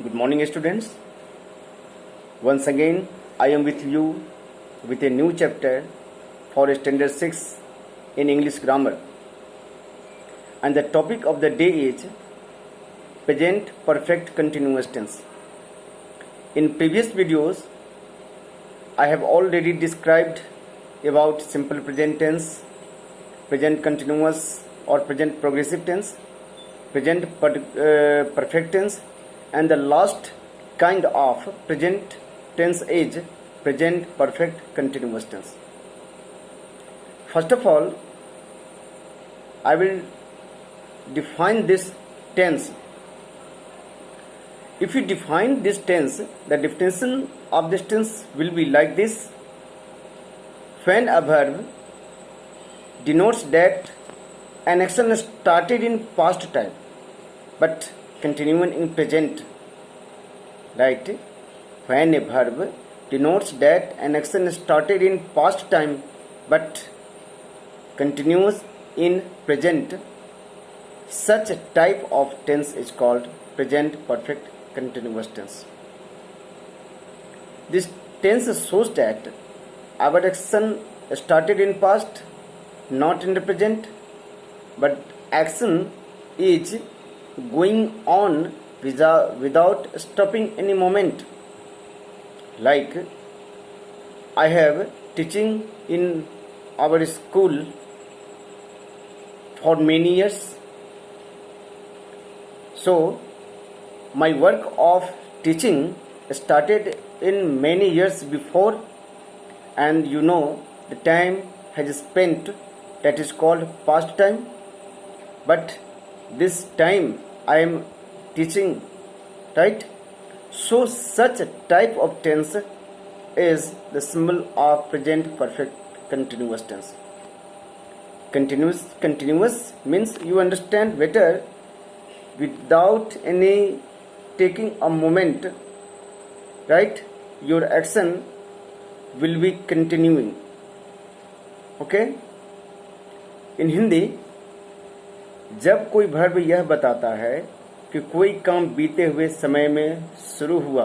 Good morning, students. Once again, I am with you with a new chapter for Standard 6 in English Grammar. And the topic of the day is Present Perfect Continuous Tense. In previous videos, I have already described about simple present tense, present continuous or present progressive tense, present perfect tense, and the last kind of present tense is present perfect continuous tense. First of all, I will define this tense. If you define this tense, the definition of this tense will be like this. When a verb denotes that an action started in past time but continuing in present, right? When a verb denotes that an action started in past time but continues in present, such a type of tense is called present perfect continuous tense. This tense shows that our action started in past, not in the present, but action is going on without stopping any moment. Like I have teaching in our school for many years. So my work of teaching started in many years before, and you know the time has spent, that is called past time. But this time I am teaching, right? So such a type of tense is the symbol of present perfect continuous tense. Continuous means you understand better without any taking a moment, right? Your action will be continuing. Okay? In Hindi जब कोई verb यह बताता है कि कोई काम बीते हुए समय में शुरू हुआ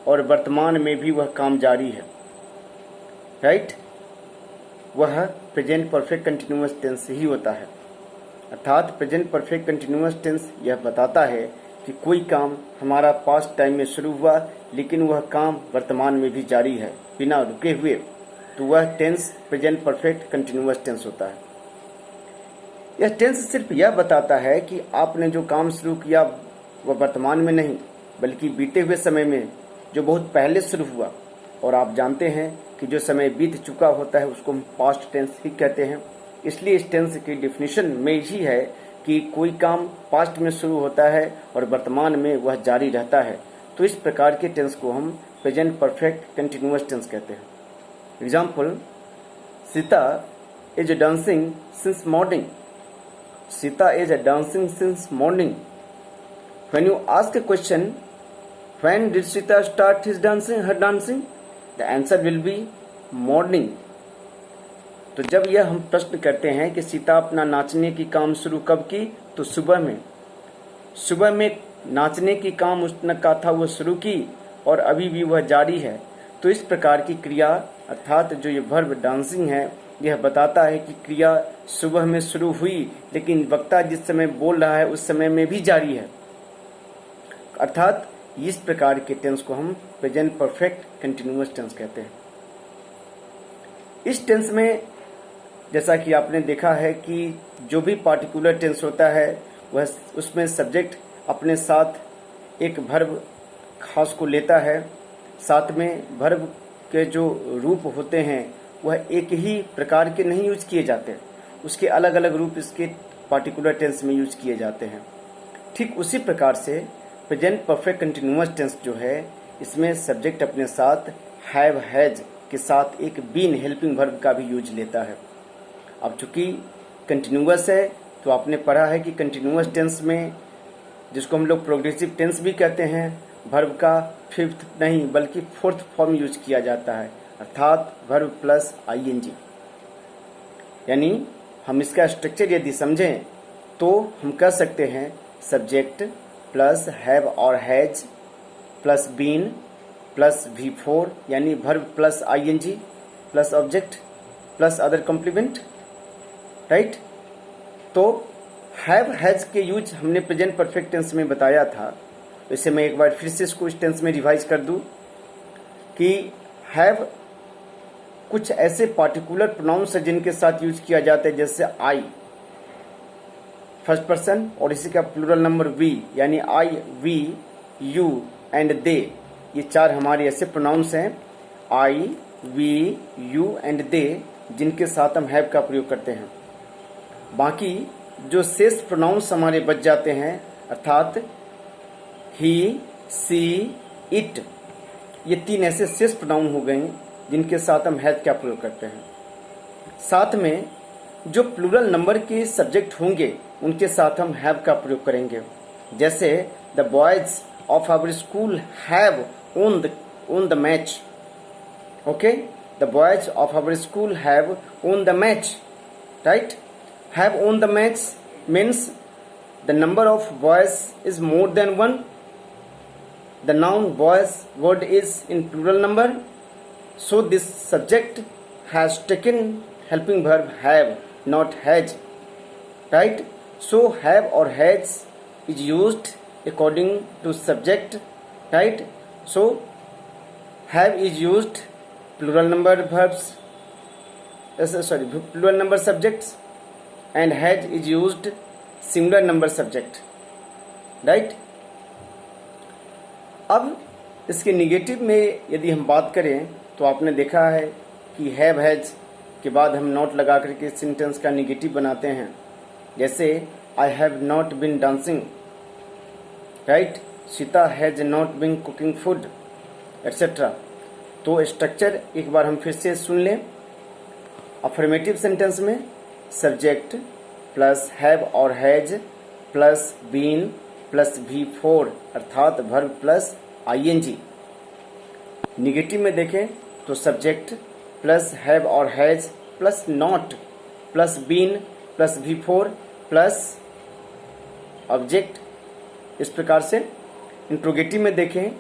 और वर्तमान में भी वह काम जारी है, राइट, वह प्रेजेंट परफेक्ट कंटिन्यूअस टेंस ही होता है. अर्थात प्रेजेंट परफेक्ट कंटिन्यूअस टेंस यह बताता है कि कोई काम हमारा पास्ट टाइम में शुरू हुआ लेकिन वह काम वर्तमान में भी जारी है बिना रुके हुए, तो वह tense present perfect continuous tense होता है. यह टेंस सिर्फ यह बताता है कि आपने जो काम शुरू किया वह वर्तमान में नहीं बल्कि बीते हुए समय में, जो बहुत पहले शुरू हुआ. और आप जानते हैं कि जो समय बीत चुका होता है उसको हम पास्ट टेंस ही कहते हैं. इसलिए इस टेंस की डेफिनेशन में ही है कि कोई काम पास्ट में शुरू होता है और वर्तमान में वह जारी रहता है. तो इस प्रकार के टेंस को हम प्रेजेंट परफेक्ट कंटिन्यूअस टेंस कहते हैं. Example, Sita is dancing since morning. Sita is dancing since morning. When you ask a question, when did Sita start her dancing? The answer will be morning. तो जब यह हम प्रश्न करते हैं कि सीता अपना नाचने की काम शुरू कब की, तो सुबह में नाचने की काम उसने कहा था वो शुरू की और अभी भी वह जारी है. तो इस प्रकार की क्रिया अर्थात जो ये वर्ब डांसिंग है, यह बताता है कि क्रिया सुबह में शुरू हुई लेकिन वक्ता जिस समय बोल रहा है उस समय में भी जारी है. अर्थात इस प्रकार के टेंस को हम प्रेजेंट परफेक्ट कंटिन्यूअस टेंस कहते हैं. इस टेंस में जैसा कि आपने देखा है कि जो भी पार्टिकुलर टेंस होता है वह उसमें सब्जेक्ट अपने साथ एक वर्ब खास को लेता है. साथ में वर्ब के जो रूप होते हैं वह एक ही प्रकार के नहीं यूज किए जाते, उसके अलग अलग रूप इसके पार्टिकुलर टेंस में यूज किए जाते हैं. ठीक उसी प्रकार से प्रेजेंट परफेक्ट कंटिन्यूअस टेंस जो है, इसमें सब्जेक्ट अपने साथ हैव हैज के साथ एक बीन हेल्पिंग वर्ब का भी यूज लेता है. अब चूंकि कंटिन्यूअस है तो आपने पढ़ा है कि कंटिन्यूअस टेंस में, जिसको हम लोग प्रोग्रेसिव टेंस भी कहते हैं, वर्ब का फिफ्थ नहीं बल्कि फोर्थ फॉर्म यूज किया जाता है, अर्थात वर्ब प्लस आईएनजी. यानी हम इसका स्ट्रक्चर यदि समझें तो हम कह सकते हैं सब्जेक्ट प्लस हैव और has plus been plus V4 यानी verb plus ING plus object plus other complement, right. तो हैव हैज के यूज हमने प्रेजेंट परफेक्ट टेंस में बताया था। इसे मैं एक बार फिर से इसको इस टेंस में रिवाइज कर दूं कि हैव कुछ ऐसे पार्टिकुलर प्रोनाउंस है जिनके साथ यूज किया जाता है, जैसे आई फर्स्ट पर्सन और इसी का प्लूरल नंबर वी, यानी आई, वी, यू एंड दे। ये चार हमारे ऐसे प्रोनाउंस हैं, आई, वी, यू एंड दे, जिनके साथ हम हैव का प्रयोग करते हैं। बाकी जो शेष प्रोनाउंस हमारे बच जाते हैं, अर्थात ही, सी, इट, ये तीन ऐसे शेष प्रोनाउन हो गए जिनके साथ हम हैव का प्रयोग करते हैं। साथ में जो प्लूरल नंबर के सब्जेक्ट होंगे उनके साथ हम हैव का प्रयोग करेंगे, जैसे the boys of our school have won the match. Okay, the boys of our school have won the match, right? Have won the match means the number of boys is more than one. The noun boys word is in plural number, so this subject has taken helping verb have, not has, right? So have or has is used according to subject, right? So have is used plural number verbs, plural number subjects, and has is used singular number subject, right? अब इसके negative में यदि हम बात करें तो आपने देखा है कि हैव हैज के बाद हम नॉट लगा करके सेंटेंस का निगेटिव बनाते हैं, जैसे I have not been dancing, right, Sita has not been cooking food, etcetera. तो स्ट्रक्चर एक बार हम फिर से सुन लें। अफर्मेटिव सेंटेंस में सब्जेक्ट प्लस हैव और has plus been plus V4 अर्थात वर्ब प्लस ING। निगेटिव में देखें तो सब्जेक्ट प्लस हैव और has plus not plus been plus V4 plus object, इस प्रकार से। इंट्रोगेटिव में देखें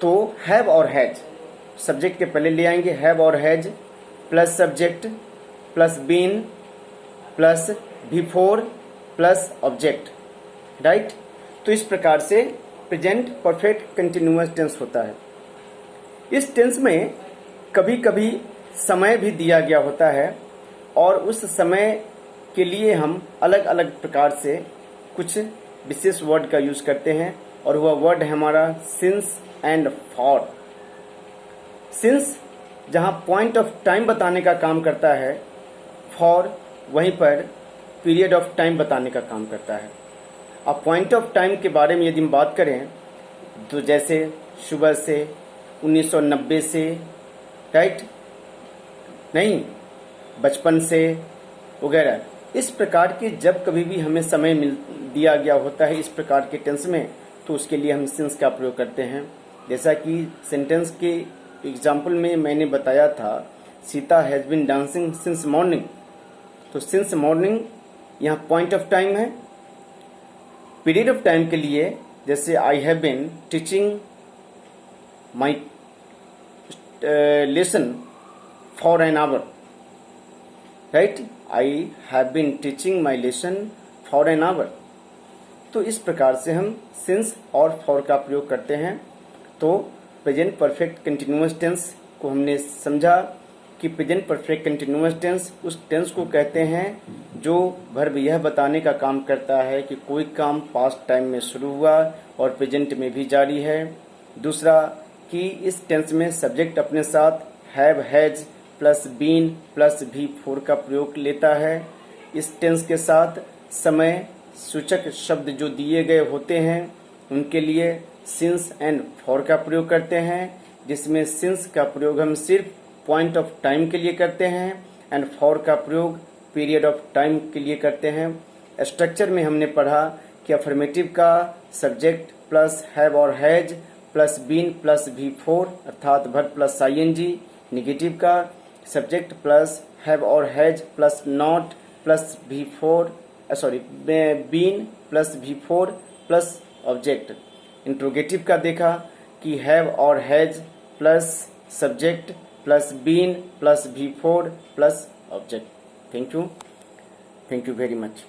तो हैव और हैज सब्जेक्ट के पहले ले आएंगे, हैव और has plus subject plus been plus V4 plus object, right. तो इस प्रकार से प्रेजेंट परफेक्ट कंटिन्यूअस टेंस होता है। इस टेंस में कभी कभी समय भी दिया गया होता है और उस समय के लिए हम अलग अलग प्रकार से कुछ विशेष वर्ड का यूज करते हैं, और वह वर्ड है हमारा सिंस एंड फॉर। सिंस जहां पॉइंट ऑफ टाइम बताने का काम करता है, फॉर वहीं पर पीरियड ऑफ टाइम बताने का काम करता है। अब पॉइंट ऑफ टाइम के बारे में यदि हम बात करें तो जैसे सुबह से, 1990 से, राइट, नहीं, बचपन से वगैरह, इस प्रकार के जब कभी भी हमें समय दिया गया होता है इस प्रकार के टेंस में, तो उसके लिए हम सिंस का प्रयोग करते हैं। जैसा कि सेंटेंस के एग्जाम्पल में मैंने बताया था, Sita has been dancing since morning, तो सिंस मॉर्निंग यहाँ पॉइंट ऑफ टाइम है। पीरियड ऑफ टाइम के लिए जैसे I have been teaching my lesson for an hour, right, I have been teaching my lesson for an hour. तो इस प्रकार से हम सिंस और फॉर का प्रयोग करते हैं। तो प्रेजेंट परफेक्ट कंटिन्यूअस टेंस को हमने समझा कि प्रेजेंट परफेक्ट कंटिन्यूअस टेंस उस टेंस को कहते हैं जो वर्ब यह बताने का काम करता है कि कोई काम पास्ट टाइम में शुरू हुआ और प्रेजेंट में भी जारी है। दूसरा कि इस टेंस में सब्जेक्ट अपने साथ have, has plus been plus V4 का प्रयोग लेता है। इस टेंस के साथ समय सूचक शब्द जो दिए गए होते हैं उनके लिए सिंस एंड फॉर का प्रयोग करते हैं, जिसमें सिंस का प्रयोग हम सिर्फ पॉइंट ऑफ टाइम के लिए करते हैं एंड फॉर का प्रयोग पीरियड ऑफ टाइम के लिए करते हैं। स्ट्रक्चर में हमने पढ़ा कि अफर्मेटिव का सब्जेक्ट प्लस हैव और has plus been plus V4 अर्थात वर्ब प्लस ING। निगेटिव का सब्जेक्ट प्लस हैव और has plus not plus been plus V4 plus object. Interrogative का देखा कि हैव और has plus subject plus been plus V4 plus object. Thank you very much.